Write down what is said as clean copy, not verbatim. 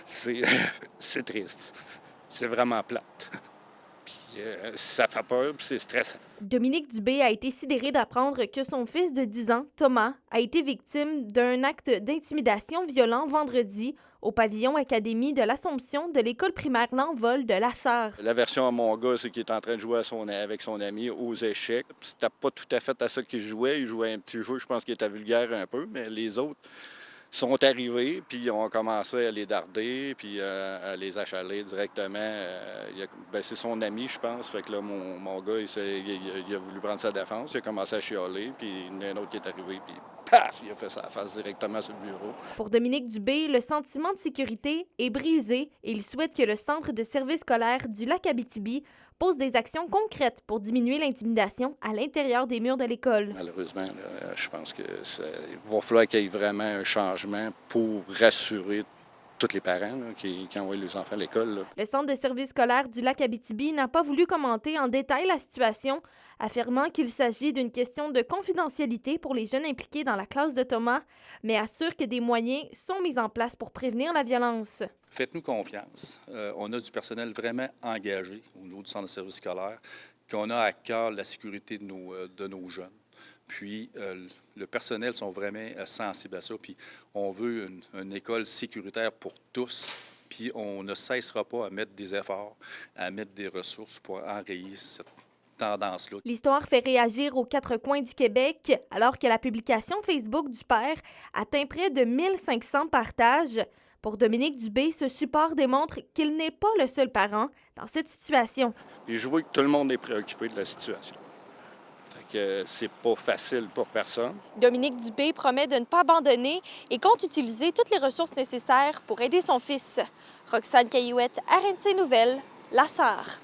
C'est c'est triste. C'est vraiment plate. Puis ça fait peur, puis c'est stressant. Dominique Dubé a été sidéré d'apprendre que son fils de 10 ans, Thomas, a été victime d'un acte d'intimidation violent vendredi au pavillon Académie de l'Assomption de l'école primaire L'Envol de La Sarre. La version à mon gars, c'est qu'il est en train de jouer avec son ami aux échecs. C'était pas tout à fait à ça qu'il jouait. Il jouait un petit jeu, je pense qu'il était vulgaire un peu, mais les autres sont arrivés, puis ont commencé à les darder, puis à les achaler directement. C'est son ami, je pense. Fait que là, mon gars, il a voulu prendre sa défense. Il a commencé à chialer, puis il y en a un autre qui est arrivé, puis paf! Il a fait sa face directement sur le bureau. Pour Dominique Dubé, le sentiment de sécurité est brisé et il souhaite que le centre de service scolaire du Lac-Abitibi pose des actions concrètes pour diminuer l'intimidation à l'intérieur des murs de l'école. Malheureusement, là, je pense qu'il va falloir qu'il y ait vraiment un changement pour rassurer tous les parents là, qui envoient leurs enfants à l'école. Là. Le centre de service scolaire du Lac-Abitibi n'a pas voulu commenter en détail la situation, affirmant qu'il s'agit d'une question de confidentialité pour les jeunes impliqués dans la classe de Thomas, mais assure que des moyens sont mis en place pour prévenir la violence. Faites-nous confiance. On a du personnel vraiment engagé au niveau du centre de service scolaire, qu'on a à cœur la sécurité de nos jeunes. Puis, le personnel sont vraiment sensibles à ça. Puis, on veut une école sécuritaire pour tous. Puis, on ne cessera pas à mettre des efforts, à mettre des ressources pour enrayer cette tendance-là. L'histoire fait réagir aux quatre coins du Québec, alors que la publication Facebook du père atteint près de 1500 partages. Pour Dominique Dubé, ce support démontre qu'il n'est pas le seul parent dans cette situation. Puis, je vois que tout le monde est préoccupé de la situation. Que c'est pas facile pour personne. Dominique Dubé promet de ne pas abandonner et compte utiliser toutes les ressources nécessaires pour aider son fils. Roxane Caillouette, RNC Nouvelles, La Sarre.